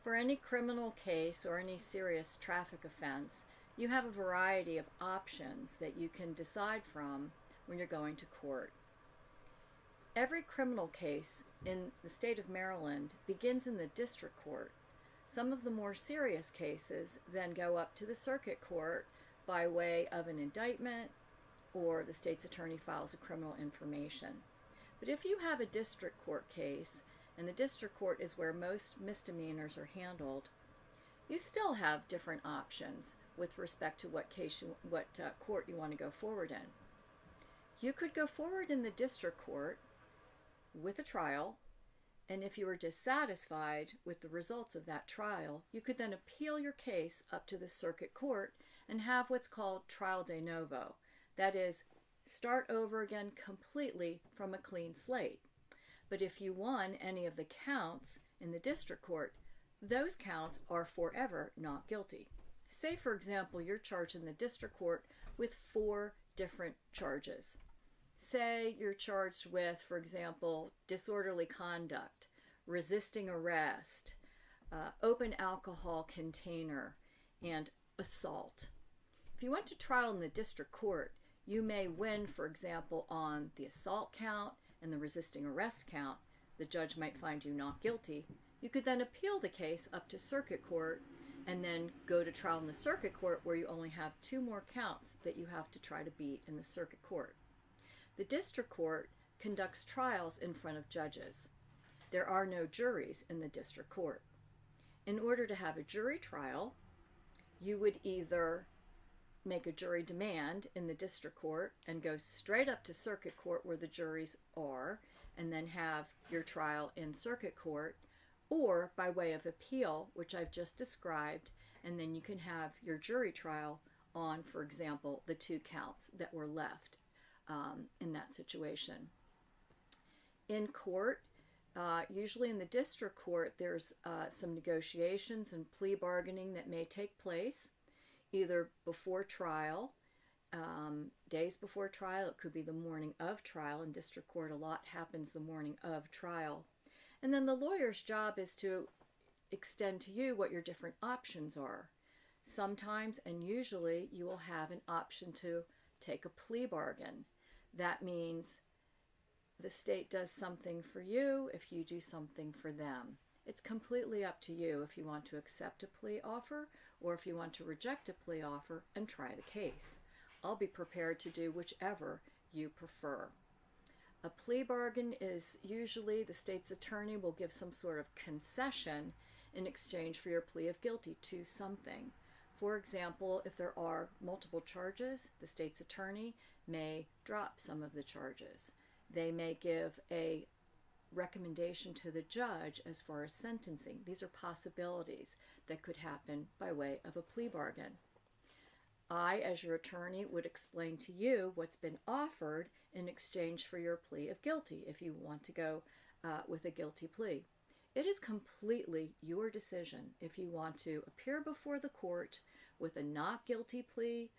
For any criminal case or any serious traffic offense, you have a variety of options that you can decide from when you're going to court. Every criminal case in the state of Maryland begins in the district court. Some of the more serious cases then go up to the circuit court by way of an indictment, or the state's attorney files a criminal information. But if you have a district court case, and the district court is where most misdemeanors are handled, you still have different options with respect to what court you want to go forward in. You could go forward in the district court with a trial, and if you were dissatisfied with the results of that trial, you could then appeal your case up to the circuit court and have what's called trial de novo. That is, start over again completely from a clean slate. But if you won any of the counts in the district court, those counts are forever not guilty. Say, for example, you're charged in the district court with 4 different charges. Say you're charged with, for example, disorderly conduct, resisting arrest, open alcohol container, and assault. If you went to trial in the district court, you may win, for example, on the assault count and the resisting arrest count. The judge might find you not guilty. You could then appeal the case up to circuit court and then go to trial in the circuit court, where you only have 2 more counts that you have to try to beat in the circuit court. The district court conducts trials in front of judges. There are no juries in the district court. In order to have a jury trial, you would either make a jury demand in the district court and go straight up to circuit court where the juries are, and then have your trial in circuit court, or by way of appeal, which I've just described, and then you can have your jury trial on, for example, the 2 counts that were left in that situation. In court, usually in the district court, there's some negotiations and plea bargaining that may take place either before trial, days before trial. It could be the morning of trial. In district court, a lot happens the morning of trial. And then the lawyer's job is to extend to you what your different options are. Sometimes, and usually, you will have an option to take a plea bargain. That means the state does something for you if you do something for them. It's completely up to you if you want to accept a plea offer or if you want to reject a plea offer and try the case. I'll be prepared to do whichever you prefer. A plea bargain is usually the state's attorney will give some sort of concession in exchange for your plea of guilty to something. For example, if there are multiple charges, the state's attorney may drop some of the charges. They may give a recommendation to the judge as far as sentencing. These are possibilities that could happen by way of a plea bargain. I, as your attorney, would explain to you what's been offered in exchange for your plea of guilty if you want to go with a guilty plea. It is completely your decision if you want to appear before the court with a not guilty plea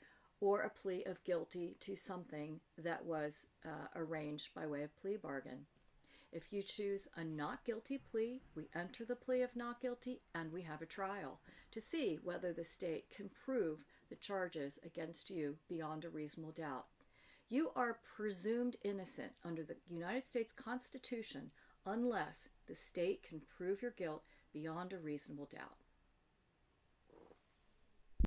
or a plea of guilty to something that was arranged by way of plea bargain. If you choose a not guilty plea, we enter the plea of not guilty and we have a trial to see whether the state can prove the charges against you beyond a reasonable doubt. You are presumed innocent under the United States Constitution unless the state can prove your guilt beyond a reasonable doubt.